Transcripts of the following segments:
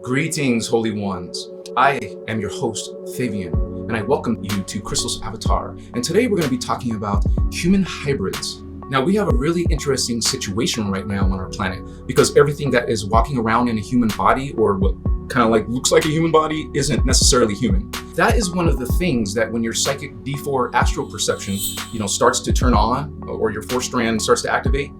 Greetings, Holy Ones. I am your host, Fabian, and I welcome you to Crystal's Avatar. And today we're going to be talking about human hybrids. Now, we have a really interesting situation right now on our planet because everything that is walking around in a human body, or what kind of like looks like a human body, isn't necessarily human. That is one of the things that when your psychic D4 astral perception, starts to turn on, or your fourth strand starts to activate,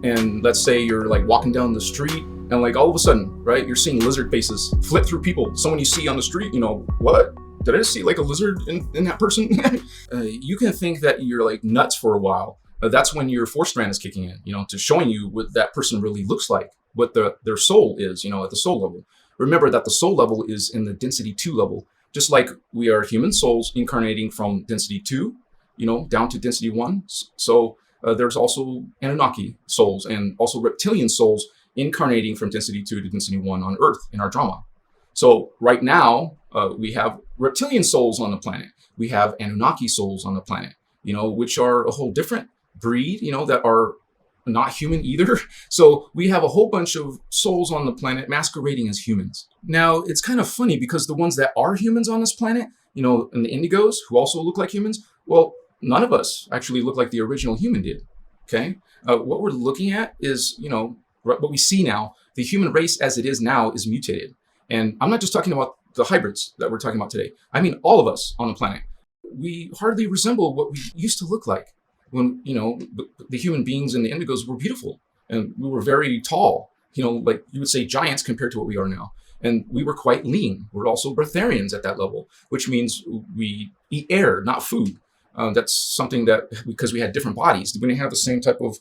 and let's say you're like walking down the street and like all of a sudden, right, you're seeing lizard faces flip through people. Someone you see on the street, what? Did I just see like a lizard in that person? You can think that you're like nuts for a while. That's when your fourth strand is kicking in, to showing you what that person really looks like, what their soul is, at the soul level. Remember that the soul level is in the density 2 level, just like we are human souls incarnating from density 2, down to density 1. So there's also Anunnaki souls and also reptilian souls incarnating from density 2 to density 1 on Earth in our drama. So right now, we have reptilian souls on the planet. We have Anunnaki souls on the planet, which are a whole different breed, that are not human either. So we have a whole bunch of souls on the planet masquerading as humans. Now, it's kind of funny because the ones that are humans on this planet, and the indigos who also look like humans, well, none of us actually look like the original human did, okay? What we're looking at is, what we see now, the human race as it is now is mutated. And I'm not just talking about the hybrids that we're talking about today. I mean, all of us on the planet. We hardly resemble what we used to look like when, the human beings and the indigos were beautiful. And we were very tall, like you would say giants compared to what we are now. And we were quite lean. We're also breatharians at that level, which means we eat air, not food. That's something that, because we had different bodies, we didn't have the same type of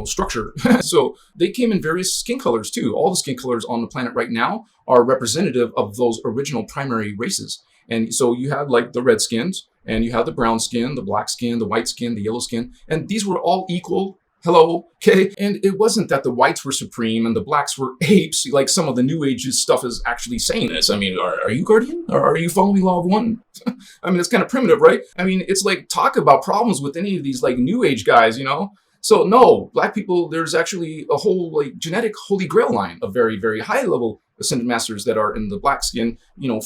structure. So they came in various skin colors too. All the skin colors on the planet right now are representative of those original primary races. And so you have like the red skins, and you have the brown skin, the black skin, the white skin, the yellow skin, and these were all equal. Hello, okay? And it wasn't that the whites were supreme and the blacks were apes, like some of the New Age stuff is actually saying this. I mean, are you Guardian? Or are you following Law of One? I mean, it's kind of primitive, right? I mean, it's like talk about problems with any of these like New Age guys, So no, black people, there's actually a whole like genetic holy grail line of very, very high level ascended masters that are in the black skin,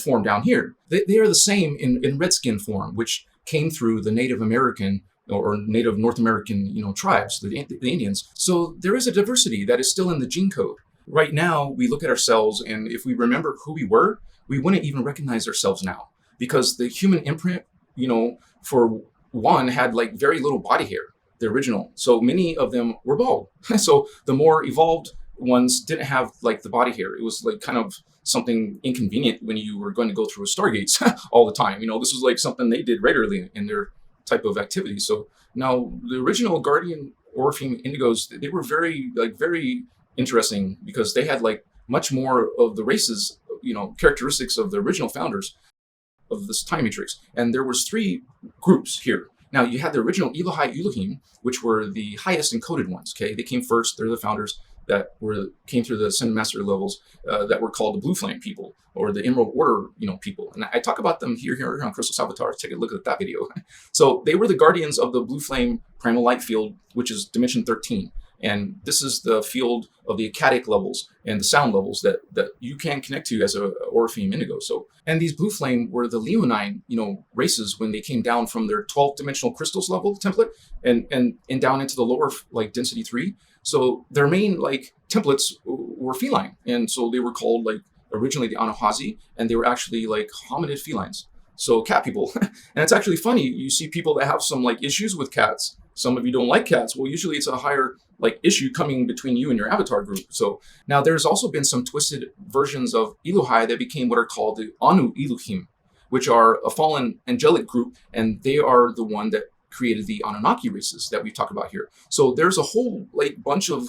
form down here. They are the same in red skin form, which came through the Native American or Native North American, tribes, the Indians. So there is a diversity that is still in the gene code. Right now, we look at ourselves, and if we remember who we were, we wouldn't even recognize ourselves now, because the human imprint, for one, had like very little body hair, the original. So many of them were bald. So the more evolved ones didn't have like the body hair. It was like kind of something inconvenient when you were going to go through a Stargates all the time. This was like something they did regularly in their type of activity. So now the original Guardian Orpheum Indigos, they were very interesting because they had like much more of the races, characteristics of the original founders of this time matrix. And there was 3 groups here. Now you had the original Elohai Elohim, which were the highest encoded ones. Okay, they came first. They're the founders that came through the Ascended Master levels that were called the Blue Flame people, or the Emerald Order, people. And I talk about them here on Crystal's Avatar. Take a look at that video. So they were the guardians of the Blue Flame Primal Light field, which is Dimension 13. And this is the field of the Akkadic levels and the sound levels that you can connect to as a Orpheum Indigo. So, and these Blue Flame were the Leonine, races when they came down from their 12th dimensional crystals level template and down into the lower like density 3. So their main like templates were feline, and so they were called like originally the Anahazi, and they were actually like hominid felines. So cat people, and it's actually funny. You see people that have some like issues with cats. Some of you don't like cats. Well, usually it's a higher like issue coming between you and your avatar group. So now there's also been some twisted versions of Elohai that became what are called the Anu Elohim, which are a fallen angelic group, and they are the one that created the Anunnaki races that we've talked about here. So there's a whole like bunch of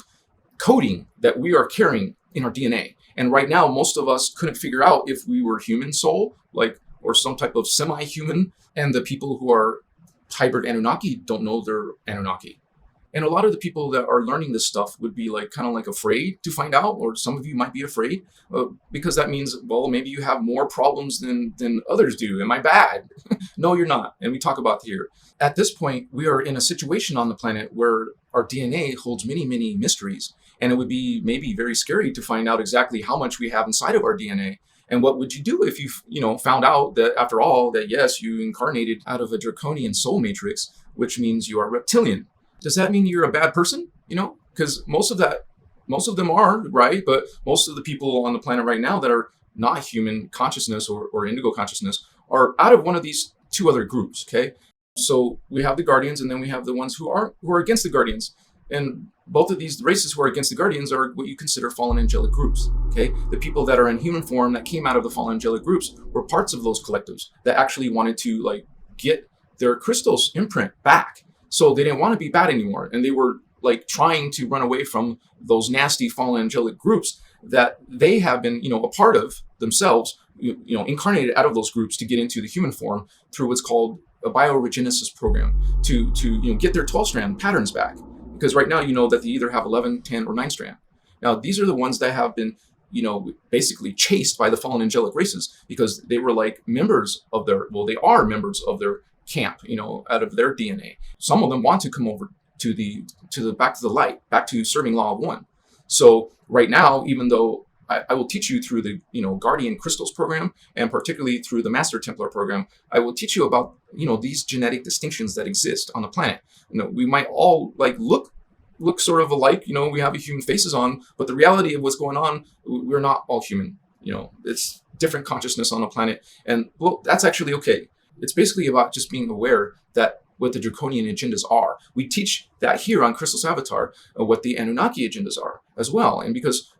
coding that we are carrying in our DNA. And right now, most of us couldn't figure out if we were human soul, or some type of semi-human. And the people who are hybrid Anunnaki don't know they're Anunnaki. And a lot of the people that are learning this stuff would be like kind of like afraid to find out, or some of you might be afraid because that means, well, maybe you have more problems than others do. Am I bad? No, you're not. And we talk about here. At this point, we are in a situation on the planet where our DNA holds many, many mysteries. And it would be maybe very scary to find out exactly how much we have inside of our DNA. And what would you do if you found out that after all, that yes, you incarnated out of a Drakonian soul matrix, which means you are reptilian? Does that mean you're a bad person? Because most of them are, right? But most of the people on the planet right now that are not human consciousness or indigo consciousness are out of one of these two other groups, okay? So we have the Guardians, and then we have the ones who are against the Guardians. And both of these races who are against the Guardians are what you consider fallen angelic groups, okay? The people that are in human form that came out of the fallen angelic groups were parts of those collectives that actually wanted to get their Christos imprint back. So they didn't want to be bad anymore. And they were trying to run away from those nasty fallen angelic groups that they have been, a part of themselves, incarnated out of those groups to get into the human form through what's called a bioregenesis program to get their 12-strand patterns back. Because right now, that they either have 11, 10, or 9 strand. Now, these are the ones that have been, basically chased by the fallen angelic races because they were members of they are members of their camp, out of their DNA. Some of them want to come over to the back to the light, back to serving law of one. So right now, even though I will teach you through the Guardian Crystals program, and particularly through the Master Templar program, I will teach you about these genetic distinctions that exist on the planet. We might all look sort of alike. We have human faces on, but the reality of what's going on, we're not all human. It's different consciousness on the planet, and well, that's actually okay. It's basically about just being aware that what the Drakonian agendas are. We teach that here on Crystal's Avatar, what the Anunnaki agendas are as well. And because,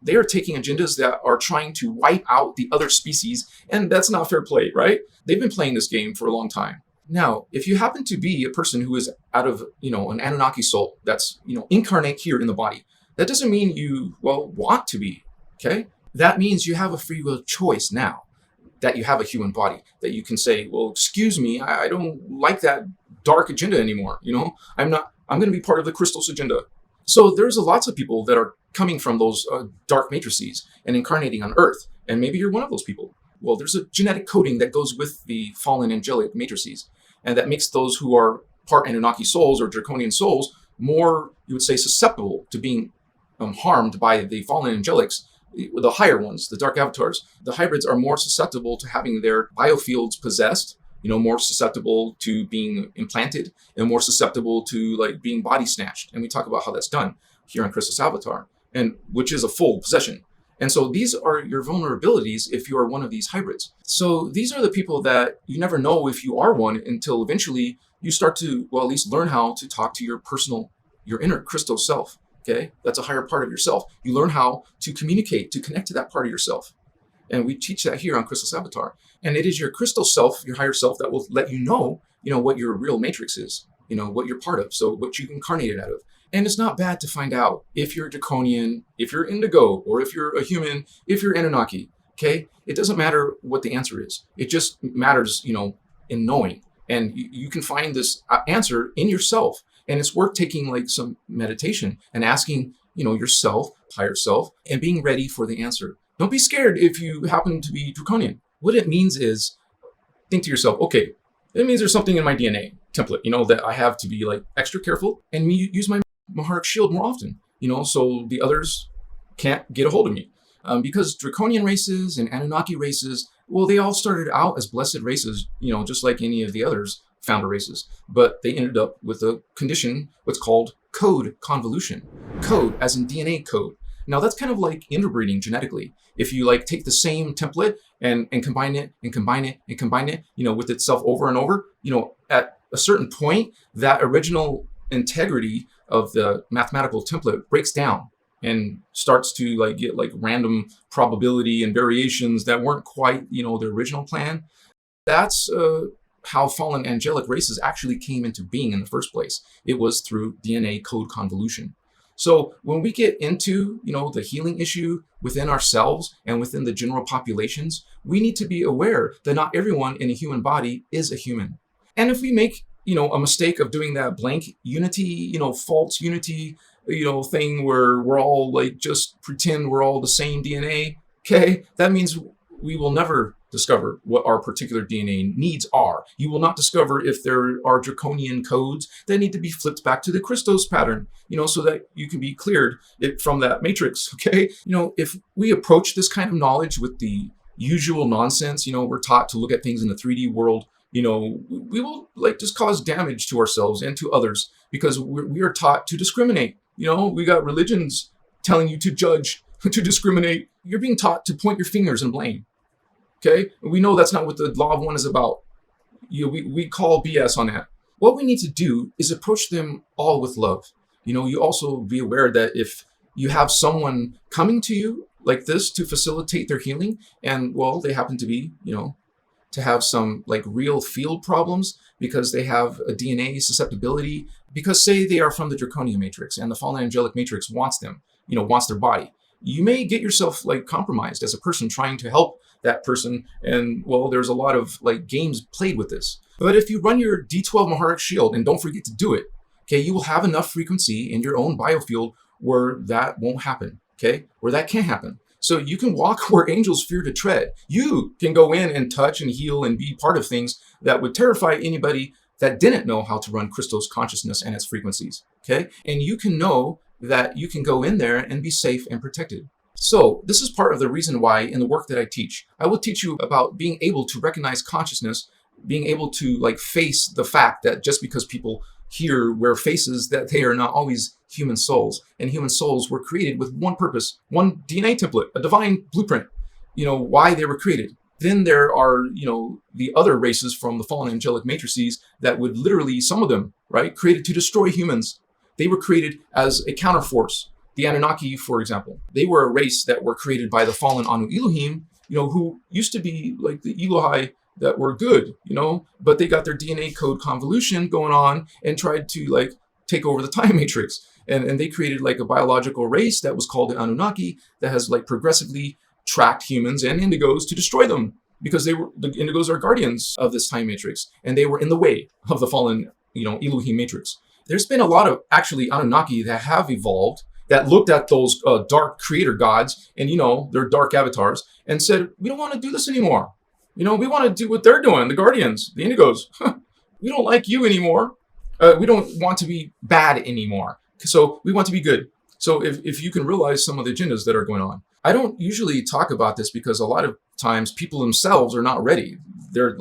they are taking agendas that are trying to wipe out the other species, and that's not fair play, right? They've been playing this game for a long time. Now, if you happen to be a person who is out of, an Anunnaki soul that's, incarnate here in the body, that doesn't mean you, want to be, okay? That means you have a free will choice now, that you have a human body, that you can say, well, excuse me, I don't like that dark agenda anymore. I'm going to be part of the Crystals agenda. So there's lots of people that are coming from those dark matrices and incarnating on Earth. And maybe you're one of those people. Well, there's a genetic coding that goes with the fallen angelic matrices. And that makes those who are part Anunnaki souls or Drakonian souls more, you would say, susceptible to being harmed by the fallen angelics. The higher ones, the dark avatars, the hybrids are more susceptible to having their biofields possessed, more susceptible to being implanted, and more susceptible to being body snatched. And we talk about how that's done here on Crystal's Avatar, and which is a full possession. And so these are your vulnerabilities if you are one of these hybrids. So these are the people that you never know if you are one until eventually you start to, at least learn how to talk to your inner crystal self. Okay, that's a higher part of yourself. You learn how to communicate, to connect to that part of yourself. And we teach that here on Crystal's Avatar. And it is your crystal self, your higher self, that will let you know, what your real matrix is, what you're part of, so what you incarnated out of. And it's not bad to find out if you're Draconian, if you're indigo, or if you're a human, if you're Anunnaki, okay? It doesn't matter what the answer is. It just matters, in knowing. And you can find this answer in yourself. And it's worth taking some meditation and asking, yourself, higher self, and being ready for the answer. Don't be scared if you happen to be Draconian. What it means is, think to yourself, okay, it means there's something in my DNA template, that I have to be extra careful and use my Maharic shield more often, so the others can't get a hold of me. Because Draconian races and Anunnaki races, they all started out as blessed races, just like any of the others founder races, but they ended up with a condition, what's called Code Convolution. Code as in DNA code. Now that's kind of like interbreeding genetically. If you take the same template and combine it and combine it and combine it, with itself over and over, at a certain point, that original integrity of the mathematical template breaks down and starts to get random probability and variations that weren't quite, the original plan. That's how fallen angelic races actually came into being in the first place. It was through DNA code convolution. So when we get into, the healing issue within ourselves and within the general populations, we need to be aware that not everyone in a human body is a human. And if we make, a mistake of doing that blank unity, false unity, thing where we're all just pretend we're all the same DNA, okay, that means we will never discover what our particular DNA needs are. You will not discover if there are draconian codes that need to be flipped back to the Christos pattern, so that you can be cleared from that matrix, okay? If we approach this kind of knowledge with the usual nonsense, we're taught to look at things in the 3D world, we will just cause damage to ourselves and to others because we are taught to discriminate. We got religions telling you to judge, to discriminate. You're being taught to point your fingers and blame. Okay, we know that's not what the law of one is about. We call BS on that. What we need to do is approach them all with love. You also be aware that if you have someone coming to you like this to facilitate their healing, and they happen to be, to have some real field problems because they have a DNA susceptibility, because say they are from the Draconian matrix and the fallen angelic matrix wants them, wants their body. You may get yourself compromised as a person trying to help that person. And there's a lot of games played with this. But if you run your D12 Maharic shield, and don't forget to do it, okay, you will have enough frequency in your own biofield where that won't happen, okay, where that can't happen. So you can walk where angels fear to tread. You can go in and touch and heal and be part of things that would terrify anybody that didn't know how to run Christos consciousness and its frequencies, okay? And you can know that you can go in there and be safe and protected. So this is part of the reason why in the work that I teach, I will teach you about being able to recognize consciousness, being able to face the fact that just because people here wear faces, that they are not always human souls. And human souls were created with one purpose, one DNA template, a divine blueprint, why they were created. Then there are, the other races from the fallen angelic matrices that would literally, some of them, created to destroy humans. They were created as a counterforce. The Anunnaki, for example, they were a race that were created by the fallen Anu Elohim, who used to be the Elohai that were good, but they got their DNA code convolution going on and tried to take over the time matrix. And they created a biological race that was called the Anunnaki that has progressively tracked humans and indigos to destroy them because the indigos are guardians of this time matrix and they were in the way of the fallen, Elohim matrix. There's been a lot of actually Anunnaki that have evolved that looked at those dark creator gods and, their dark avatars and said, we don't want to do this anymore. We want to do what they're doing, the guardians, the indigos. We don't like you anymore. We don't want to be bad anymore. So we want to be good. So if you can realize some of the agendas that are going on. I don't usually talk about this because a lot of times people themselves are not ready. They're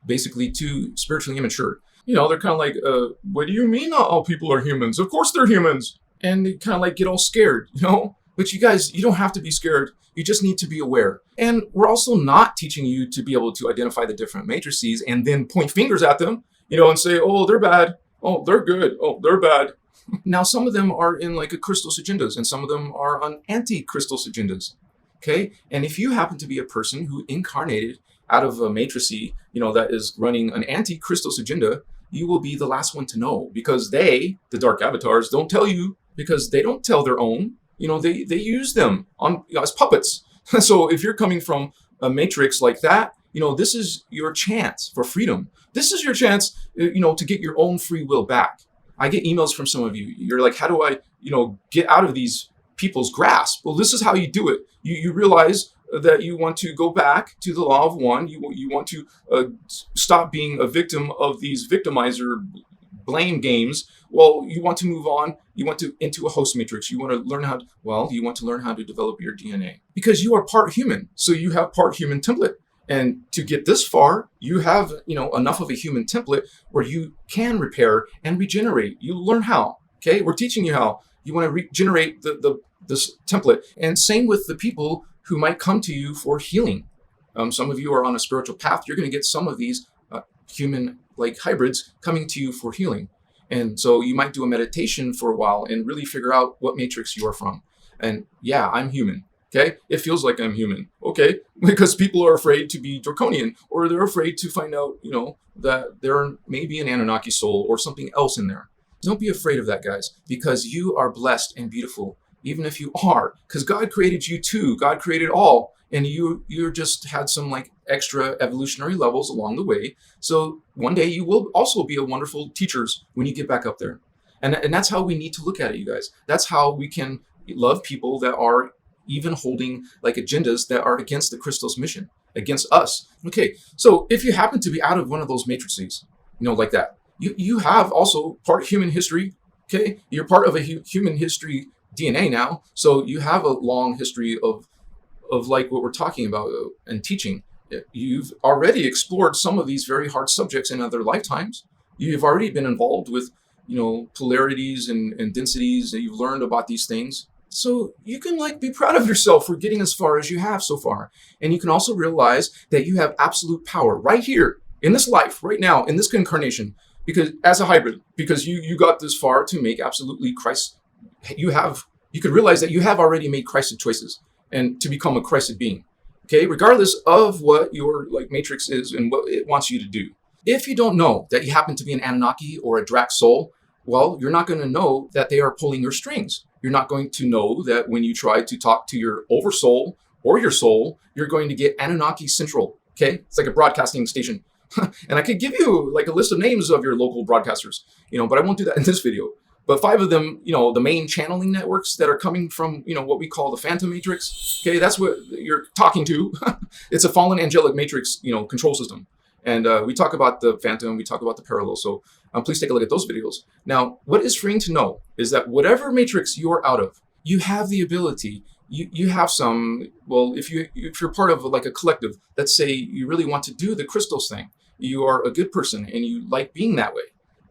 basically too spiritually immature. They're kind of what do you mean not all people are humans? Of course they're humans. And they kind of get all scared, But you guys, you don't have to be scared. You just need to be aware. And we're also not teaching you to be able to identify the different matrices and then point fingers at them, and say, oh, they're bad. Oh, they're good. Oh, they're bad. Now, some of them are in a Christos agendas and some of them are on Anti-Christos agendas. Okay. And if you happen to be a person who incarnated out of a matrice, that is running an Anti-Christos agenda, you will be the last one to know because they, the dark avatars, don't tell you because they don't tell their own. They use them as puppets. So if you're coming from a matrix like that, this is your chance for freedom. This is your chance, to get your own free will back. I get emails from some of you. You're like, how do I, get out of these people's grasp? Well, this is how you do it. You realize that you want to go back to the law of one. You want to stop being a victim of these victimizer blame games. Well, you want to move on. You want to into a host matrix. You want to learn you want to learn how to develop your DNA because you are part human. So you have part human template. And to get this far, you have, enough of a human template where you can repair and regenerate. You learn how, okay? We're teaching you how. You want to regenerate this template. And same with the people who might come to you for healing. Some of you are on a spiritual path. You're going to get some of these human hybrids coming to you for healing. And so you might do a meditation for a while and really figure out what matrix you are from. And yeah, I'm human. Okay, it feels like I'm human. Okay, because people are afraid to be draconian, or they're afraid to find out, that there may be an Anunnaki soul or something else in there. Don't be afraid of that, guys, because you are blessed and beautiful, even if you are, because God created you too. God created all, and you just had some extra evolutionary levels along the way. So one day you will also be a wonderful teachers when you get back up there, and that's how we need to look at it, you guys. That's how we can love people that are even holding agendas that are against the Christos mission. against us. Okay, so if you happen to be out of one of those matrices, like that, you have also part human history. Okay, you're part of a human history DNA now, so you have a long history of like what we're talking about and teaching. You've already explored some of these very hard subjects in other lifetimes. You've already been involved with, polarities and densities, and you've learned about these things. So you can be proud of yourself for getting as far as you have so far. And you can also realize that you have absolute power right here in this life, right now, in this incarnation, because as a hybrid, because you got this far to make absolutely Christ. You could realize that you have already made Christed choices and to become a Christed being. Okay, regardless of what your matrix is and what it wants you to do. If you don't know that you happen to be an Anunnaki or a Drak soul, well, you're not going to know that they are pulling your strings. You're not going to know that when you try to talk to your oversoul or your soul, you're going to get Anunnaki Central. Okay, it's like a broadcasting station. And I could give you a list of names of your local broadcasters, but I won't do that in this video. But 5 of them, the main channeling networks that are coming from, what we call the Phantom Matrix. Okay, that's what you're talking to. It's a fallen angelic matrix, control system. And we talk about the Phantom, we talk about the parallel. So please take a look at those videos. Now, what is freeing to know is that whatever matrix you are out of, you have the ability. You have some. Well, if you're part of a collective, let's say you really want to do the crystals thing. You are a good person and you like being that way.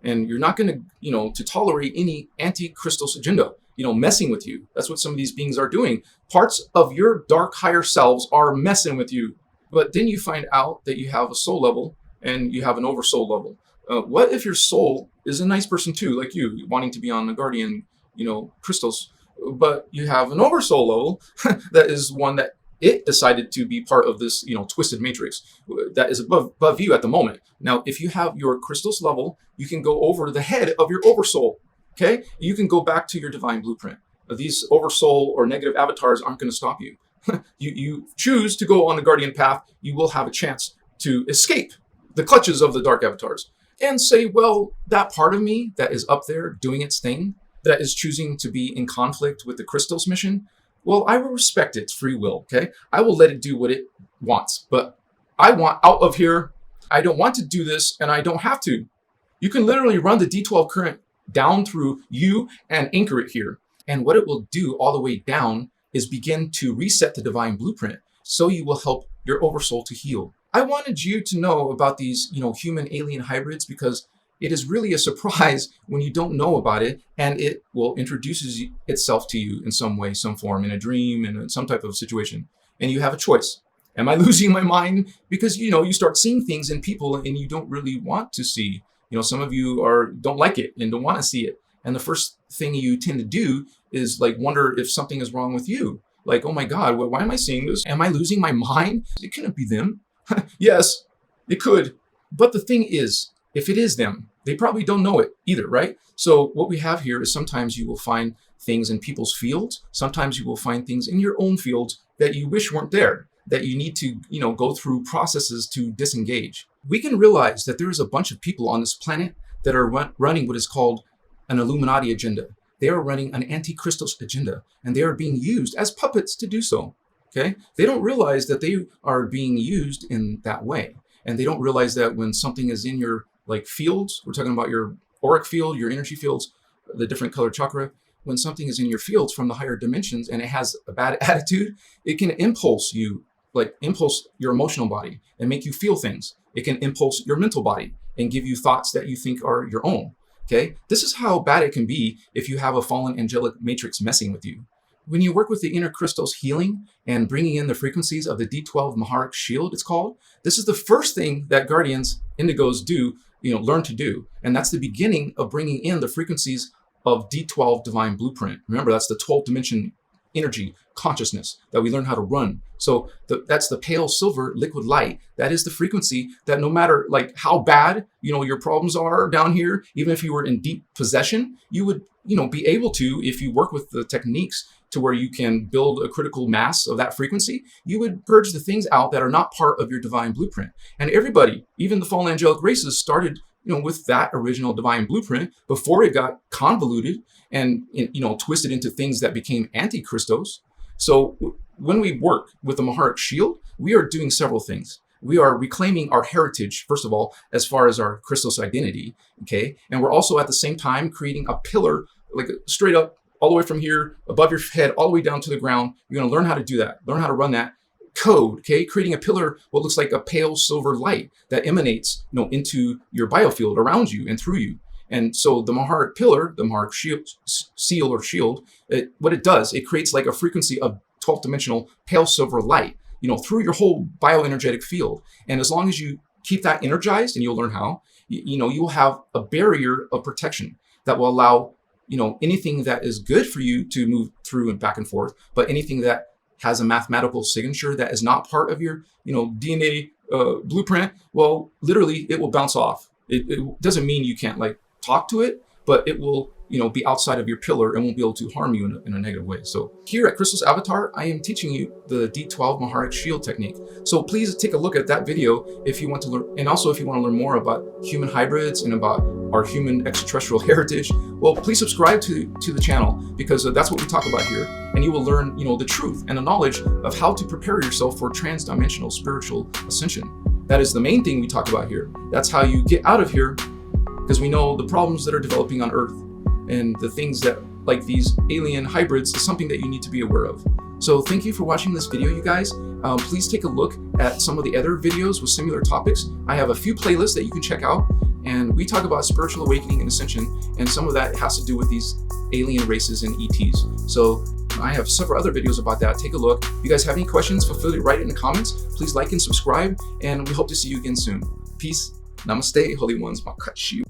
And you're not going to, to tolerate any Anti-Christos agenda, messing with you. That's what some of these beings are doing. Parts of your dark higher selves are messing with you. But then you find out that you have a soul level and you have an oversoul level. What if your soul is a nice person too, like you, wanting to be on the guardian, crystals, but you have an oversoul level that is one that it decided to be part of this, twisted matrix that is above you at the moment. Now, if you have your crystals level, you can go over the head of your oversoul. Okay, you can go back to your divine blueprint. These oversoul or negative avatars aren't going to stop you. You choose to go on the guardian path, you will have a chance to escape the clutches of the dark avatars and say, well, that part of me that is up there doing its thing, that is choosing to be in conflict with the crystals mission, well, I will respect its free will, okay? I will let it do what it wants, but I want out of here. I don't want to do this, and I don't have to. You can literally run the D12 current down through you and anchor it here. And what it will do all the way down is begin to reset the divine blueprint, so you will help your oversoul to heal. I wanted you to know about these, human alien hybrids, because it is really a surprise when you don't know about it, and it will introduces itself to you in some way, some form, in a dream, in some type of situation. And you have a choice. Am I losing my mind? Because, you start seeing things in people and you don't really want to see. Some of you don't like it and don't want to see it. And the first thing you tend to do is wonder if something is wrong with you. Oh my God, why am I seeing this? Am I losing my mind? It couldn't be them. Yes, it could. But the thing is, if it is them, they probably don't know it either, right? So what we have here is sometimes you will find things in people's fields. Sometimes you will find things in your own fields that you wish weren't there, that you need to, go through processes to disengage. We can realize that there is a bunch of people on this planet that are running what is called an Illuminati agenda. They are running an Anti-Christos agenda, and they are being used as puppets to do so, okay? They don't realize that they are being used in that way. And they don't realize that when something is in your fields, we're talking about your auric field, your energy fields, the different color chakra, when something is in your fields from the higher dimensions and it has a bad attitude, it can impulse you, impulse your emotional body and make you feel things. It can impulse your mental body and give you thoughts that you think are your own. Okay, this is how bad it can be if you have a fallen angelic matrix messing with you. When you work with the inner crystals healing and bringing in the frequencies of the D12 Maharic shield, it's called, this is the first thing that guardians, indigos do, learn to do. And that's the beginning of bringing in the frequencies of D12 divine blueprint. Remember, that's the 12th dimension energy consciousness that we learn how to run. So that's the pale silver liquid light. That is the frequency that no matter how bad, your problems are down here, even if you were in deep possession, you would, be able to, if you work with the techniques to where you can build a critical mass of that frequency, you would purge the things out that are not part of your divine blueprint. And everybody, even the fallen angelic races, started with that original divine blueprint before it got convoluted and twisted into things that became Anti-Christos. So when we work with the Maharic shield, we are doing several things. We are reclaiming our heritage, first of all, as far as our Christos identity, okay? And we're also at the same time creating a pillar, like straight up, all the way from here, above your head, all the way down to the ground. You're gonna learn how to do that, learn how to run that code, okay? Creating a pillar, what looks like a pale silver light that emanates, into your biofield around you and through you. And so the Maharic pillar, the Maharic seal or shield, what it does, it creates like a frequency of 12th dimensional pale silver light, through your whole bioenergetic field. And as long as you keep that energized, and you'll learn how, you will have a barrier of protection that will allow, anything that is good for you to move through and back and forth, but anything that has a mathematical signature that is not part of your, DNA blueprint, well, literally it will bounce off. It doesn't mean you can't talk to it, but it will, be outside of your pillar and won't be able to harm you in a negative way. So here at Christos Avatar, I am teaching you the D12 Maharic shield technique. So please take a look at that video if you want to learn, and also if you want to learn more about human hybrids and about our human extraterrestrial heritage, well, please subscribe to the channel, because that's what we talk about here. And you will learn, the truth and the knowledge of how to prepare yourself for trans-dimensional spiritual ascension. That is the main thing we talk about here. That's how you get out of here, because we know the problems that are developing on Earth and the things that, like these alien hybrids, is something that you need to be aware of. So thank you for watching this video, you guys. Please take a look at some of the other videos with similar topics. I have a few playlists that you can check out, and we talk about spiritual awakening and ascension, and some of that has to do with these alien races and ETs. So I have several other videos about that. Take a look. If you guys have any questions, feel free to write it in the comments. Please like and subscribe, and we hope to see you again soon. Peace. Namaste, holy ones. Makachu.